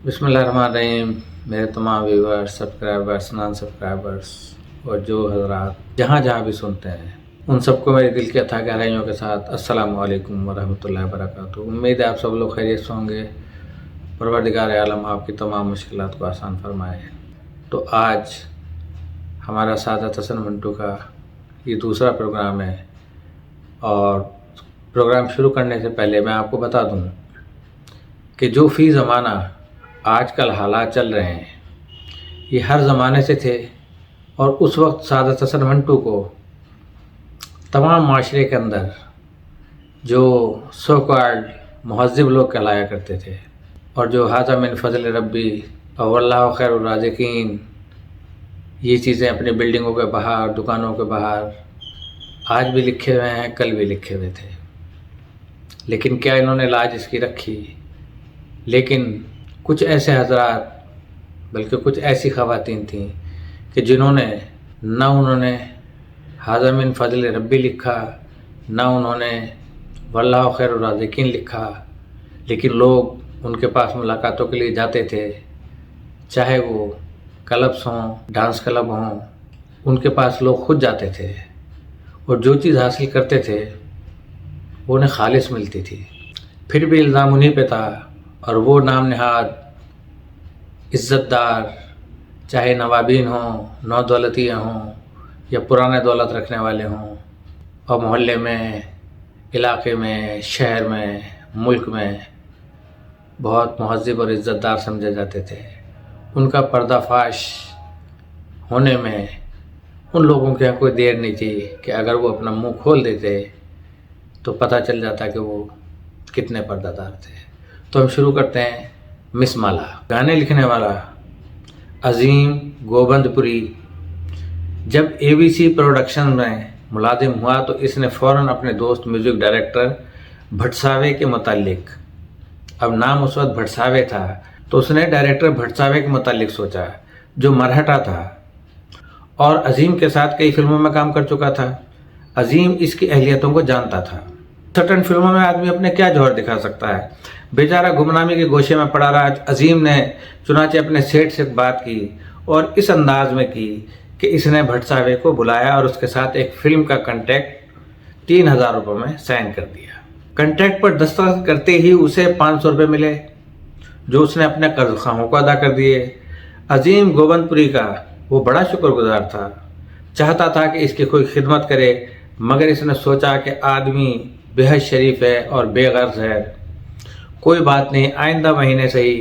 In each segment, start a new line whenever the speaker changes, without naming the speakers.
बिस्मिल्लाहिर्रहमानिर्रहीम। मेरे तमाम व्यूवर्स, सब्सक्राइबर्स, नॉन सब्सक्राइबर्स और जो हजरात जहाँ जहाँ भी सुनते हैं उन सबको मेरे दिल की अथाह गहराइयों के साथ अस्सलामु अलैकुम वरहमतुल्लाहि वबरकातुहू। उम्मीद है आप सब लोग खैरियत से होंगे। परवरदिगार आलम आपकी तमाम मुश्किलात को आसान फरमाए। तो आज हमारा सादत हसन मंटू का ये दूसरा प्रोग्राम है और प्रोग्राम शुरू करने से पहले मैं आपको बता दूं कि जो फ़ी ज़माना आजकल हालात चल रहे हैं ये हर ज़माने से थे और उस वक्त सादत हसन मंटू को तमाम माशरे के अंदर जो सो कॉल्ड मुहज़्ज़िब लोग कहलाया करते थे और जो हाज़ा मिन फ़ज़ल रब्बी और वल्लाहु खैरुर राज़िकीन ये चीज़ें अपनी बिल्डिंगों के बाहर, दुकानों के बाहर आज भी लिखे हुए हैं, कल भी लिखे हुए थे। लेकिन क्या इन्होंने लाज इसकी रखी? लेकिन कुछ ऐसे हजरात, बल्कि कुछ ऐसी ख़वातीन थीं कि जिन्होंने न उन्होंने हाज़ा मिन फ़ज़ल रब्बी लिखा, न उन्होंने वल्लाहु खैरुर राज़िकीन लिखा, लेकिन लोग उनके पास मुलाकातों के लिए जाते थे, चाहे वो क्लब्स हों, डांस क्लब हों, उनके पास लोग खुद जाते थे और जो चीज़ हासिल करते थे वो उन्हें खालिस मिलती थी। फिर भी इल्ज़ाम उन्हीं पे था और वो नाम नहाद इज़्ज़तदार, चाहे नवाबीन हों, नौदौलतियाँ हों या पुराने दौलत रखने वाले हों, और मोहल्ले में, इलाके में, शहर में, मुल्क में बहुत मुहज़्ज़िब और इज़्ज़तदार समझे जाते थे। उनका पर्दाफाश होने में उन लोगों के यहाँ कोई देर नहीं थी कि अगर वो अपना मुंह खोल देते तो पता चल जाता कि वो कितने पर्दादार थे। तो हम शुरू करते हैं। मिस माला गाने लिखने वाला अज़ीम गोबंदपुरी जब ABC प्रोडक्शन में मुलाजिम हुआ तो इसने फ़ौरन अपने दोस्त म्यूज़िक डायरेक्टर भटसावे के मुतालिक, अब नाम उस वक्त भटसावे था, तो उसने डायरेक्टर भटसावे के मुतालिक सोचा जो मरहटा था और अज़ीम के साथ कई फिल्मों में काम कर चुका था। अज़ीम इसकी अहलियतों को जानता था। सर्टन फिल्मों में आदमी अपने क्या जौहर दिखा सकता है। बेचारा गुमनामी के गोशे में पड़ा रहा। अज़ीम ने चुनाचे अपने सेठ से बात की और इस अंदाज में की कि इसने भटसावे को बुलाया और उसके साथ एक फ़िल्म का कॉन्ट्रैक्ट 3000 रुपये में साइन कर दिया। कॉन्ट्रैक्ट पर दस्तखत करते ही उसे 500 रुपये मिले जो उसने अपने कर्ज खाहों को अदा कर दिए। अज़ीम गोबंदपुरी का वो बड़ा शुक्रगुजार था, चाहता था कि इसकी कोई खिदमत करे, मगर इसने सोचा कि आदमी बेहद शरीफ है और बेगर्ज है, कोई बात नहीं, आइंदा महीने से ही,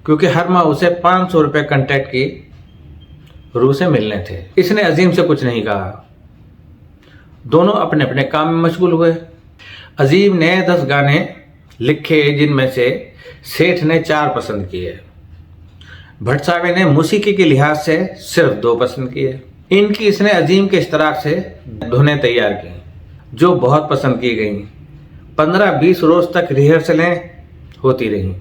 क्योंकि हर माह उसे 500 रुपये कॉन्ट्रैक्ट की रूह से मिलने थे। इसने अज़ीम से कुछ नहीं कहा। दोनों अपने अपने काम में मशगूल हुए। अज़ीम ने 10 गाने लिखे जिनमें से सेठ ने 4 पसंद किए। भटसावे ने मौसीकी के लिहाज से सिर्फ 2 पसंद किए। इनकी इसने अज़ीम के इश्तराक से धुनें तैयार की जो बहुत पसंद की गईं। 15-20 रोज़ तक रिहर्सलें होती रहीं।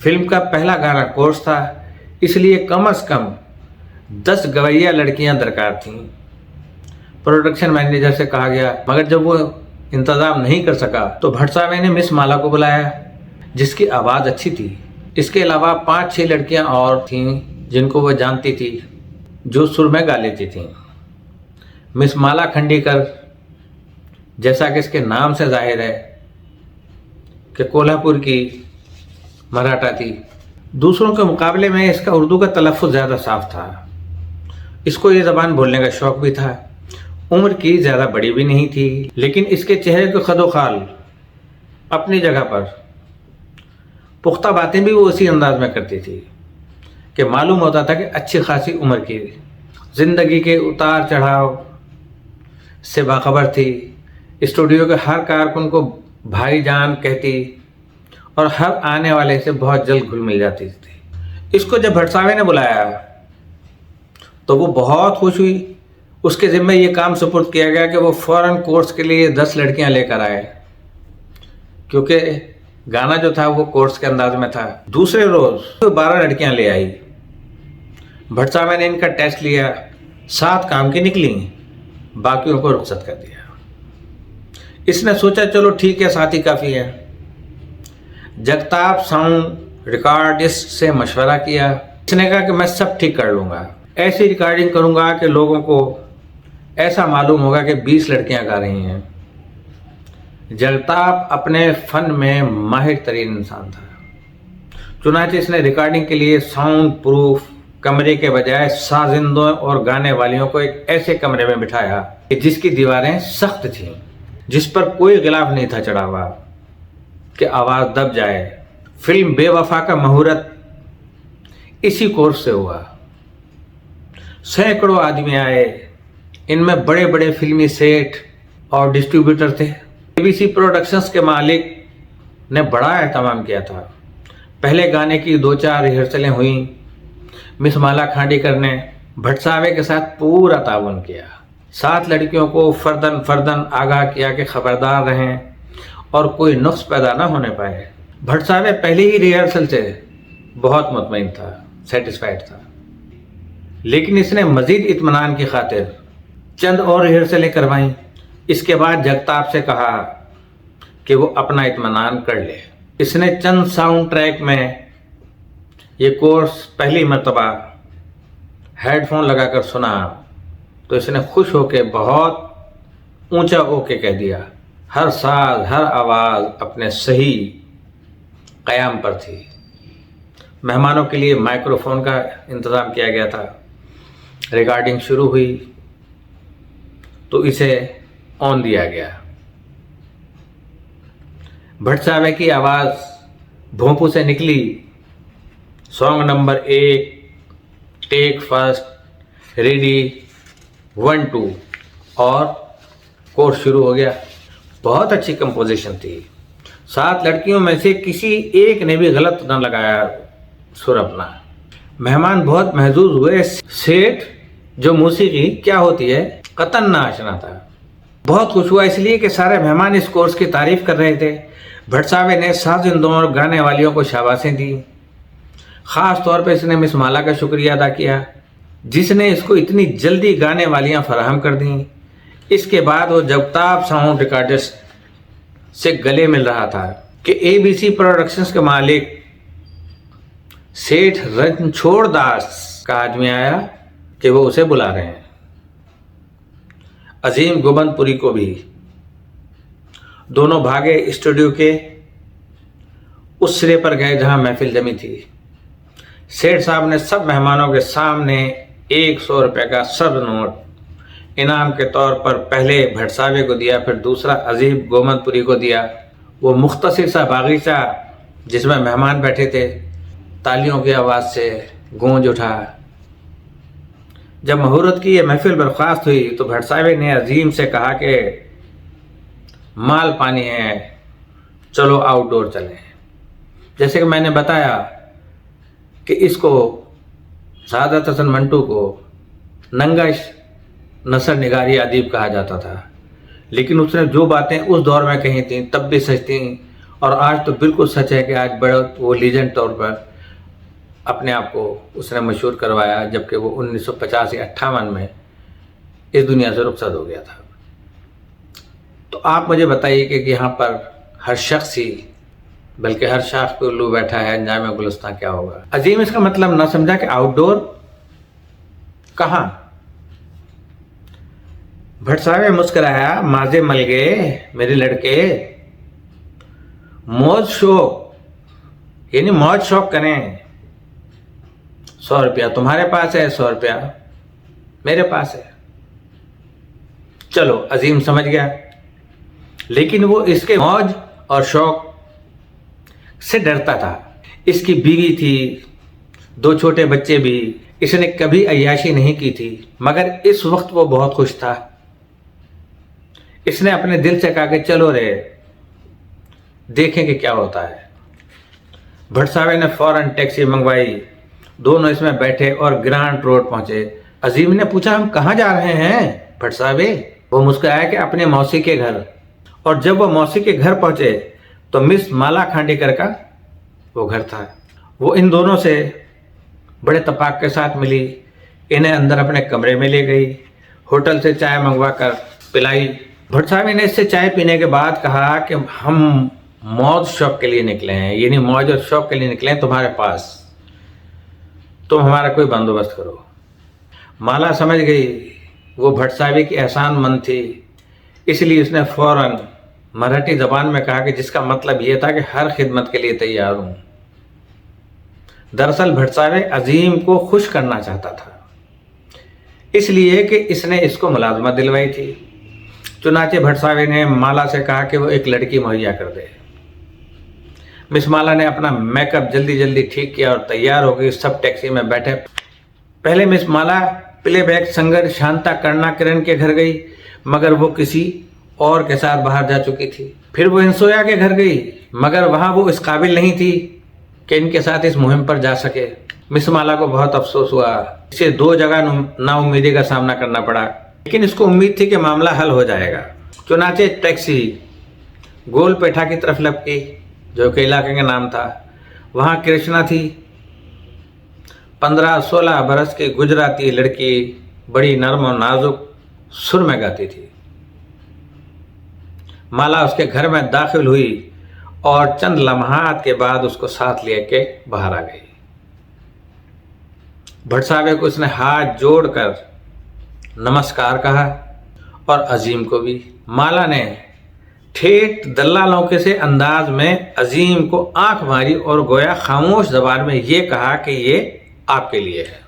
फिल्म का पहला गाना कोर्स था, इसलिए कम से कम 10 गवैया लड़कियां दरकार थीं। प्रोडक्शन मैनेजर से कहा गया, मगर जब वो इंतज़ाम नहीं कर सका तो भटसावे ने मिस माला को बुलाया जिसकी आवाज़ अच्छी थी। इसके अलावा 5-6 लड़कियां और थीं जिनको वह जानती थी, जो सुर में गा लेती थीं। मिस माला खंडीकर, जैसा कि इसके नाम से जाहिर है कि कोल्हापुर की मराठा थी। दूसरों के मुकाबले में इसका उर्दू का तलफ़्फ़ुज़ ज़्यादा साफ था। इसको ये ज़बान बोलने का शौक़ भी था। उम्र की ज़्यादा बड़ी भी नहीं थी, लेकिन इसके चेहरे के खदोखाल अपनी जगह पर, पुख्ता बातें भी वो उसी अंदाज में करती थी कि मालूम होता था कि अच्छी खासी उम्र की, ज़िंदगी के उतार चढ़ाव से बाखबर थी। स्टूडियो के हर कारकुन को भाईजान कहती और हर आने वाले से बहुत जल्द घुल मिल जाती थी। इसको जब भटसावे ने बुलाया तो वो बहुत खुश हुई। उसके ज़िम्मे ये काम सुपुर्द किया गया कि वो फ़ौरन कोर्स के लिए 10 लड़कियां लेकर आए, क्योंकि गाना जो था वो कोर्स के अंदाज में था। दूसरे रोज़ तो 12 लड़कियां ले आई। भटसावे ने इनका टेस्ट लिया, 7 काम की निकली, बाकियों को रुखसत कर दिया। इसने सोचा चलो ठीक है, 7 ही काफ़ी है। जगताप साउंड रिकॉर्डिस्ट से मशवरा किया। इसने कहा कि मैं सब ठीक कर लूँगा, ऐसी रिकॉर्डिंग करूँगा कि लोगों को ऐसा मालूम होगा कि 20 लड़कियाँ गा रही हैं। जगताप अपने फ़न में माहिर तरीन इंसान था। चुनांचे इसने रिकॉर्डिंग के लिए साउंड प्रूफ कमरे के बजाय साजिंदों और गाने वालियों को एक ऐसे कमरे में बिठाया कि जिसकी दीवारें सख्त थीं, जिस पर कोई गिलाफ नहीं था चढ़ा हुआ कि आवाज़ दब जाए। फिल्म बेवफा का मुहूर्त इसी कोर्स से हुआ। सैकड़ों आदमी आए, इनमें बड़े बड़े फिल्मी सेठ और डिस्ट्रीब्यूटर थे। एबीसी प्रोडक्शंस के मालिक ने बड़ा एहतमाम किया था। पहले गाने की 2-4 रिहर्सलें हुई। मिस माला खांडेकर ने भटसावे के साथ पूरा ताउन किया। 7 लड़कियों को फर्दन फर्दन आगाह किया कि खबरदार रहें और कोई नुक्स पैदा ना होने पाए। भटसावे पहले ही रिहर्सल से बहुत मुतमईन था, सेटिस्फाइड था, लेकिन इसने मजीद इत्मीनान की खातिर चंद और रिहर्सलें करवाईं। इसके बाद जगताप से कहा कि वो अपना इत्मीनान कर ले। इसने चंद साउंड ट्रैक में ये कोर्स पहली मर्तबा हेडफोन लगाकर सुना तो इसने खुश होकर बहुत ऊंचा ओके कह दिया। हर साज हर आवाज़ अपने सही क़याम पर थी। मेहमानों के लिए माइक्रोफोन का इंतज़ाम किया गया था। रिकॉर्डिंग शुरू हुई तो इसे ऑन दिया गया। भटसावे की आवाज़ भोंपू से निकली। Song number 1, take first, ready, 1 2 और कोर्स शुरू हो गया। बहुत अच्छी कंपोजिशन थी। 7 लड़कियों में से किसी एक ने भी गलत न लगाया सुर अपना। मेहमान बहुत महजूज हुए। सेठ जो मौसीकी क्या होती है कतन ना आशना था। बहुत खुश हुआ इसलिए कि सारे मेहमान इस कोर्स की तारीफ कर रहे थे। भटसावे ने साजिंदों और गाने वालियों को शाबाशें दी। ख़ास तौर पर इसने मिस माला का शुक्रिया अदा किया जिसने इसको इतनी जल्दी गाने वालियाँ फराहम कर दी। इसके बाद वो जगताप साउंड रिकॉर्डर्स से गले मिल रहा था कि एबीसी प्रोडक्शंस के मालिक सेठ रणछोड़ दास का आदमी आया कि वो उसे बुला रहे हैं। अजीम गोबंदपुरी को भी। दोनों भागे स्टूडियो के उस सिरे पर गए जहां महफिल जमी थी। सेठ साहब ने सब मेहमानों के सामने 100 रुपये का सर्द नोट इनाम के तौर पर पहले भटसावे को दिया, फिर दूसरा अजीम गोबंदपुरी को दिया। वो मुख्तसर सा बागीचा जिसमें मेहमान बैठे थे तालियों की आवाज़ से गूंज उठा। जब मुहूर्त की ये महफिल बर्खास्त हुई तो भटसावे ने अजीम से कहा कि माल पानी है, चलो आउटडोर चलें। जैसे कि मैंने बताया कि इसको सादत हसन मंटू को नंगा नसर निगारी अदीब कहा जाता था, लेकिन उसने जो बातें उस दौर में कही थी तब भी सच थी और आज तो बिल्कुल सच है कि आज बड़ा वो लीजेंड तौर पर अपने आप को उसने मशहूर करवाया, जबकि वो 1950 या 58 में इस दुनिया से रुखसत हो गया था। तो आप मुझे बताइए कि यहाँ पर हर शख्स ही बल्कि हर शाख पे उल्लू बैठा है, अंजाम गुलिस्तां क्या होगा। अजीम इसका मतलब ना समझा कि आउटडोर कहाँ। भटसावे मुस्कुराया, माजे मल गए मेरे लड़के, मौज शौक यानी मौज शौक करें। 100 रुपया तुम्हारे पास है, 100 रुपया मेरे पास है। चलो अजीम समझ गया, लेकिन वो इसके मौज और शौक से डरता था। इसकी बीवी थी, 2 छोटे बच्चे भी। इसने कभी अय्याशी नहीं की थी, मगर इस वक्त वो बहुत खुश था। इसने अपने दिल से कहा कि चलो रे देखें कि क्या होता है। भटसावे ने फौरन टैक्सी मंगवाई। दोनों इसमें बैठे और ग्रांट रोड पहुंचे। अजीम ने पूछा हम कहाँ जा रहे हैं भटसावे? वो मुस्कुराया कि अपने मौसी के घर। और जब वो मौसी के घर पहुंचे तो मिस माला खांडेकर का वो घर था। वो इन दोनों से बड़े तपाक के साथ मिली, इन्हें अंदर अपने कमरे में ले गई, होटल से चाय मंगवा कर पिलाई। भटसावे ने इससे चाय पीने के बाद कहा कि हम मौज शौक के लिए निकले हैं, यानी मौज और शौक के लिए निकले हैं तुम्हारे पास, तुम हमारा कोई बंदोबस्त करो। माला समझ गई वो भट्ट साहब की एहसान मंद थी, इसलिए उसने फौरन मराठी जबान में कहा कि जिसका मतलब ये था कि हर खिदमत के लिए तैयार हूँ। दरअसल भट्ट साहब अजीम को खुश करना चाहता था, इसलिए कि इसने इसको मुलाजमत दिलवाई थी। चुनाचे भट्ट साहब ने माला से कहा कि वो एक लड़की मुहैया कर दे। मिस माला ने अपना मेकअप जल्दी जल्दी ठीक किया और तैयार हो गई। सब टैक्सी में बैठे। पहले मिस माला प्लेबैक सिंगर शांता कर्णाकिरण के घर गई, मगर वो किसी और के साथ बाहर जा चुकी थी। फिर वो इंसोया के घर गई, मगर वहाँ वो इस काबिल नहीं थी कि इनके साथ इस मुहिम पर जा सके। मिस माला को बहुत अफसोस हुआ। इसे 2 जगह नाउम्मीदी का सामना करना पड़ा, लेकिन इसको उम्मीद थी कि मामला हल हो जाएगा। चुनाचे टैक्सी गोलपेठा की तरफ लपकी, जो कि इलाके का नाम था। वहाँ कृष्णा थी, 15-16 बरस की गुजराती लड़की, बड़ी नरम और नाजुक सुर में गाती थी। माला उसके घर में दाखिल हुई और चंद लम्हात के बाद उसको साथ लेके बाहर आ गई। भट्ट साहब को उसने हाथ जोड़कर नमस्कार कहा और अजीम को भी। माला ने ठेठ दल्लालों के से अंदाज में अजीम को आंख मारी और गोया खामोश जबान में ये कहा कि ये आपके लिए है।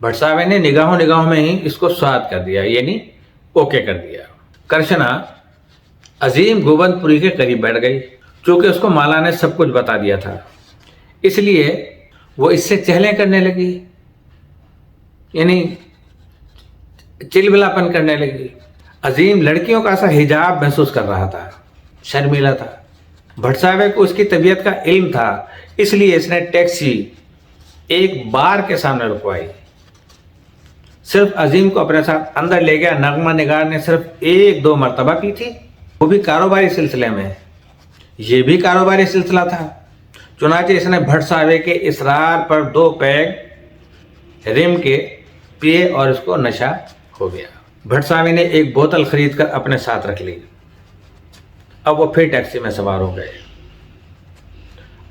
भट्ट साहब ने निगाहों में ही इसको स्वाद कर दिया, यानी ओके कर दिया। कृष्णा अजीम गोबंदपुरी के करीब बैठ गई। चूंकि उसको माला ने सब कुछ बता दिया था, इसलिए वो इससे चहलें करने लगी, यानी चिलबिलापन करने लगी। अजीम लड़कियों का सा हिजाब महसूस कर रहा था, शर्मीला था। भट्ट साहब को उसकी तबीयत का इल्म था, इसलिए इसने टैक्सी एक बार के सामने रुकवाई। सिर्फ अजीम को अपने साथ अंदर ले गया। नगमा निगार ने सिर्फ 1-2 मरतबा पी थी, वो भी कारोबारी सिलसिले में। ये भी कारोबारी सिलसिला था। चुनाचे इसने भट्ट साहब के इसरार पर 2 पैग रिम के पिए और इसको नशा हो गया। भट्ट साहब ने एक बोतल खरीद कर अपने साथ रख ली। अब वो फिर टैक्सी में सवार हो गए।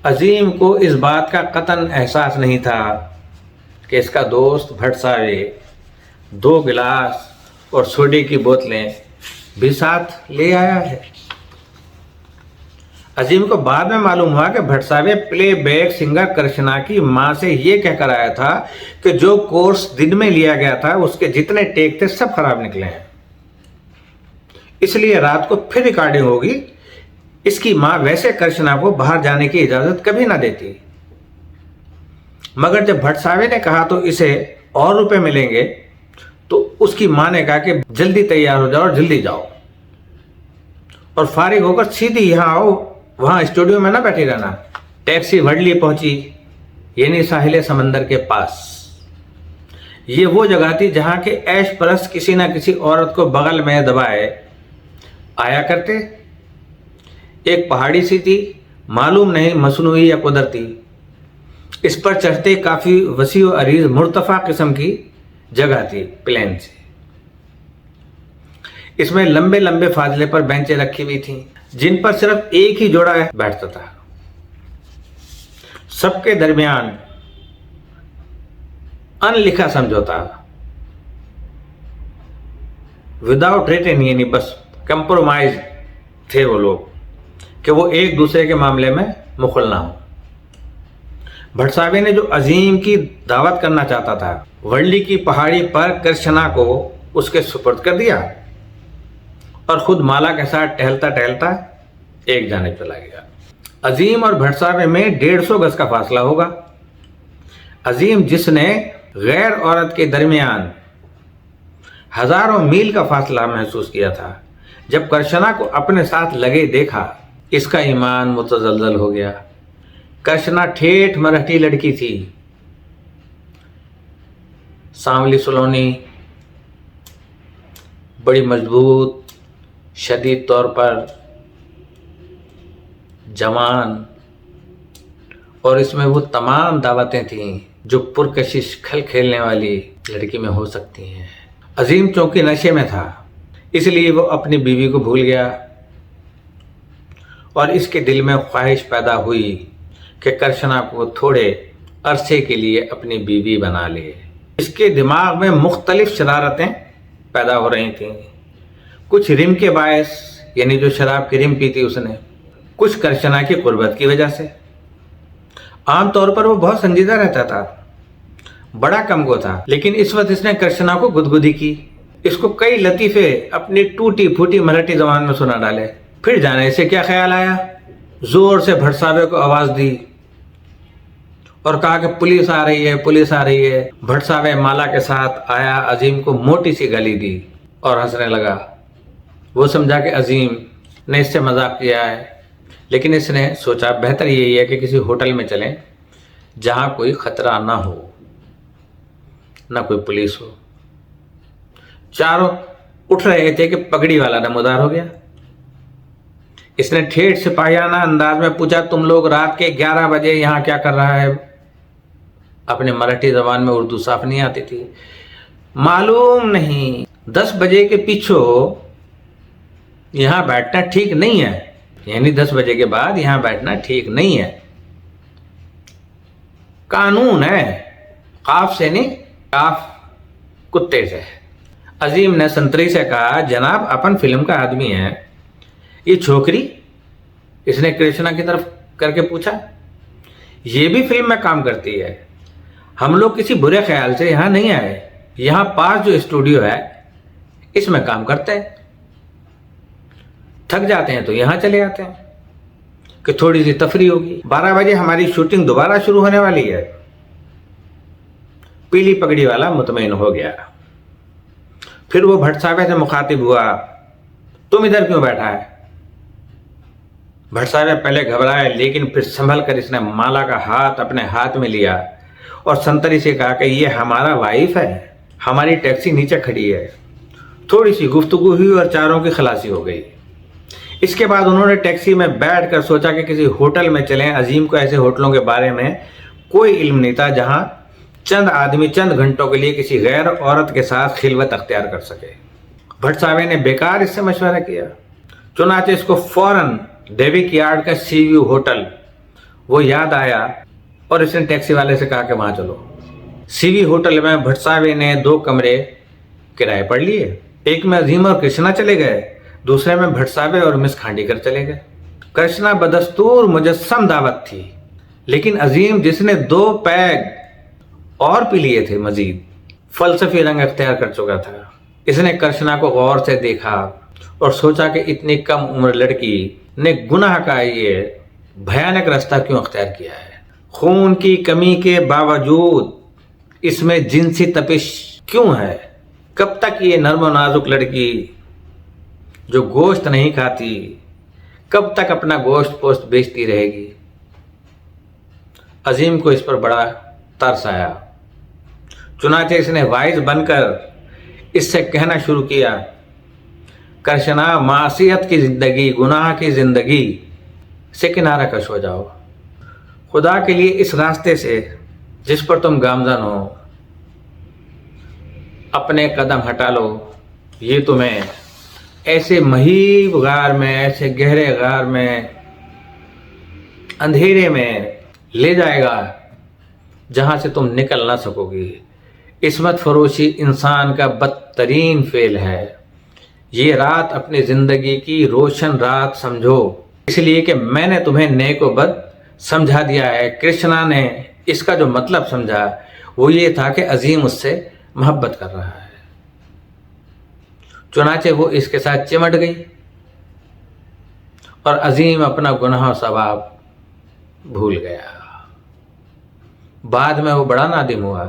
अजीम को इस बात का कतन एहसास नहीं था कि इसका दोस्त भट्ट साहब 2 गिलास और सोडे की बोतलें भी साथ ले आया है। अजीम को बाद में मालूम हुआ कि भट्ट साहब प्लेबैक सिंगर कृष्णा की मां से ये कहकर आया था कि जो कोर्स दिन में लिया गया था उसके जितने टेक थे सब खराब निकले हैं, इसलिए रात को फिर रिकॉर्डिंग होगी। इसकी मां वैसे कृष्णा को बाहर जाने की इजाजत कभी ना देती, मगर जब भट्ट साहब ने कहा तो इसे और रुपए मिलेंगे, तो उसकी मां ने कहा कि जल्दी तैयार हो जाओ और जल्दी जाओ और फारिग होकर सीधी यहां आओ, वहां स्टूडियो में ना बैठी रहना। टैक्सी वडली पहुंची, यानी साहिल समंदर के पास। ये वो जगह थी जहां के ऐश परस्त किसी ना किसी औरत को बगल में दबाए आया करते। एक पहाड़ी सी थी, मालूम नहीं मसनूई या कुदरती। इस पर चढ़ते काफी वसी व अरीज मुर्तफा किस्म की जगह थी, प्लेन से। इसमें लंबे लंबे फासले पर बेंचें रखी हुई थीं, जिन पर सिर्फ एक ही जोड़ा बैठता था। सबके दरमियान अनलिखा समझौता, विदाउट रिटन, यानी बस कंप्रोमाइज थे वो लोग कि वो एक दूसरे के मामले में मुखल ना हो। भट्ट साहब ने जो अजीम की दावत करना चाहता था, वर्ली की पहाड़ी पर कृष्णा को उसके सुपुर्द कर दिया और खुद माला के साथ टहलता टहलता एक जानिब चला गया। अजीम और भट्ट साहब में 150 गज का फासला होगा। अजीम जिसने गैर औरत के दरमियान हजारों मील का फासला महसूस किया था, जब कृष्णा को अपने साथ लगे देखा, इसका ईमान मुतजलजल हो गया। कृष्णा ठेठ मराठी लड़की थी, सांवली सलोनी, बड़ी मजबूत, शदीद तौर पर जवान, और इसमें वो तमाम दावतें थीं जो पुरकशिश खल खेलने वाली लड़की में हो सकती हैं। अजीम चूंकि नशे में था, इसलिए वो अपनी बीवी को भूल गया اور اس کے دل میں خواہش پیدا ہوئی کہ کرشنا کو تھوڑے عرصے کے لیے اپنی بیوی بنا لے۔ اس کے دماغ میں مختلف شرارتیں پیدا ہو رہی تھیں، کچھ رم کے باعث، یعنی جو شراب کی رم پی تھی اس نے، کچھ کرشنا کی قربت کی وجہ سے۔ عام طور پر وہ بہت سنجیدہ رہتا تھا، بڑا کم گو تھا، لیکن اس وقت اس نے کرشنا کو گدگدی کی، اس کو کئی لطیفے اپنی ٹوٹی پھوٹی مراٹھی زبان میں سنا ڈالے۔ پھر جانے سے کیا خیال آیا، زور سے بھٹساوے کو آواز دی اور کہا کہ پولیس آ رہی ہے، پولیس آ رہی ہے۔ بھٹساوے مالا کے ساتھ آیا، عظیم کو موٹی سی گالی دی اور ہنسنے لگا۔ وہ سمجھا کہ عظیم نے اس سے مذاق کیا ہے، لیکن اس نے سوچا بہتر یہی ہے کہ کسی ہوٹل میں چلیں جہاں کوئی خطرہ نہ ہو، نہ کوئی پولیس ہو۔ چاروں اٹھ رہے تھے کہ پگڑی والا نمودار ہو گیا۔ اس نے ٹھیٹھ سپاہیانہ انداز میں پوچھا، تم لوگ رات کے 11 بجے یہاں کیا کر رہا ہے؟ اپنے مراٹھی زبان میں اردو صاف نہیں آتی تھی۔ معلوم نہیں، 10 بجے کے پیچھو یہاں بیٹھنا ٹھیک نہیں ہے، یعنی 10 بجے کے بعد یہاں بیٹھنا ٹھیک نہیں ہے، قانون ہے۔ قاف سے نہیں، قاف کتے سے۔ عظیم نے سنتری سے کہا، جناب اپن فلم کا آدمی ہے، یہ چھوکری؟ اس نے کرشنا کی طرف کر کے پوچھا۔ یہ بھی فلم میں کام کرتی ہے، ہم لوگ کسی برے خیال سے یہاں نہیں آئے، یہاں پاس جو اسٹوڈیو ہے اس میں کام کرتے ہیں، تھک جاتے ہیں تو یہاں چلے آتے ہیں کہ تھوڑی سی تفریح ہوگی۔ 12 بجے ہماری شوٹنگ دوبارہ شروع ہونے والی ہے۔ پیلی پگڑی والا مطمئن ہو گیا۔ پھر وہ بھٹساوے سے مخاطب ہوا، تم ادھر کیوں بیٹھا ہے؟ بھٹساوے پہلے گھبرائے، لیکن پھر سنبھل کر اس نے مالا کا ہاتھ اپنے ہاتھ میں لیا اور سنتری سے کہا کہ یہ ہمارا وائف ہے، ہماری ٹیکسی نیچے کھڑی ہے۔ تھوڑی سی گفتگو ہوئی اور چاروں کی خلاصی ہو گئی۔ اس کے بعد انہوں نے ٹیکسی میں بیٹھ کر سوچا کہ کسی ہوٹل میں چلیں۔ عظیم کو ایسے ہوٹلوں کے بارے میں کوئی علم نہیں تھا جہاں چند آدمی چند گھنٹوں کے لیے کسی غیر عورت کے ساتھ خلوت اختیار کر سکے۔ بھٹساوے نے بیکار اس سے مشورہ کیا، چنانچہ اس کو فوراً ڈیوک یارڈ کا سی ویو ہوٹل وہ یاد آیا اور اس نے ٹیکسی والے سے کہا کہ وہاں چلو۔ سی وی ہوٹل میں بھٹساوے نے 2 کمرے کرائے پر لیے، ایک میں عظیم اور کرشنا چلے گئے، دوسرے میں بھٹساوے اور مس کھانڈیکر چلے گئے۔ کرشنا بدستور مجسم دعوت تھی، لیکن عظیم جس نے 2 پیگ اور پی لیے تھے مزید، فلسفی رنگ اختیار کر چکا تھا۔ اس نے کرشنا کو غور سے دیکھا اور سوچا کہ اتنی کم عمر لڑکی نے گناہ کا یہ بھیانک راستہ کیوں اختیار کیا ہے؟ خون کی کمی کے باوجود اس میں جنسی تپش کیوں ہے؟ کب تک یہ نرم و نازک لڑکی جو گوشت نہیں کھاتی، کب تک اپنا گوشت پوست بیچتی رہے گی؟ عظیم کو اس پر بڑا ترس آیا، چنانچہ اس نے وائز بن کر اس سے کہنا شروع کیا، کرشنا معصیت کی زندگی، گناہ کی زندگی سے کنارہ کش ہو جاؤ، خدا کے لیے اس راستے سے جس پر تم گامزن ہو اپنے قدم ہٹا لو، یہ تمہیں ایسے مہیب غار میں، ایسے گہرے غار میں، اندھیرے میں لے جائے گا جہاں سے تم نکل نہ سکو گی۔ عصمت فروشی انسان کا بدترین فعل ہے۔ یہ رات اپنی زندگی کی روشن رات سمجھو، اس لیے کہ میں نے تمہیں نیک و بد سمجھا دیا ہے۔ کرشنا نے اس کا جو مطلب سمجھا وہ یہ تھا کہ عظیم اس سے محبت کر رہا ہے، چنانچہ وہ اس کے ساتھ چمٹ گئی اور عظیم اپنا گناہ و ثواب بھول گیا۔ بعد میں وہ بڑا نادم ہوا،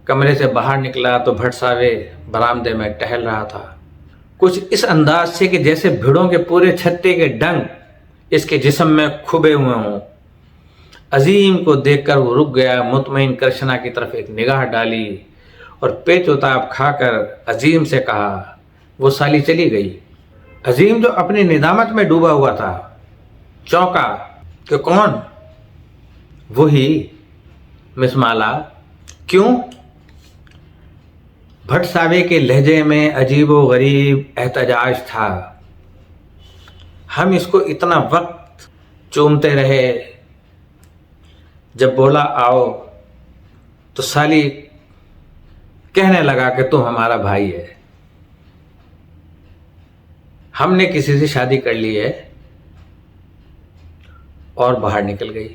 کمرے سے باہر نکلا تو بھٹساوے برآمدے میں ٹہل رہا تھا، کچھ اس انداز سے کہ جیسے بھیڑوں کے پورے چھتے کے ڈنگ اس کے جسم میں کھبے ہوئے ہوں۔ عظیم کو دیکھ کر وہ رک گیا، مطمئن کرشنا کی طرف ایک نگاہ ڈالی اور پیچ و تاب کھا کر عظیم سے کہا، وہ سالی چلی گئی۔ عظیم جو اپنی ندامت میں ڈوبا ہوا تھا چونکا کہ کون؟ وہی مس مالا۔ کیوں؟ بھٹساوے کے لہجے میں عجیب و غریب احتجاج تھا۔ ہم اس کو اتنا وقت चूमते रहे। जब बोला आओ तो साली कहने लगा कि तुम हमारा भाई है। हमने किसी से शादी कर ली है और बाहर निकल गई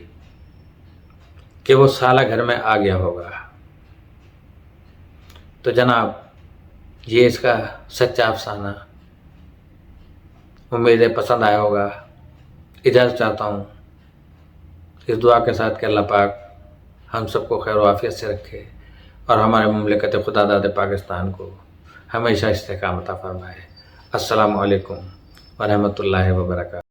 कि वो साला घर में आ गया होगा। तो जनाब ये इसका सच्चा अफसाना, उम्मीद है पसंद आया होगा। इजाज़त चाहता हूँ इस दुआ के साथ कि अल्लाह पाक हम सबको खैर व आफियत से रखे और हमारे मुमलिकत खुदादाद पाकिस्तान को हमेशा इस्तेकामत अता फरमाए। अस्सलामु अलैकुम व रहमतुल्लाहि व बरकातहू।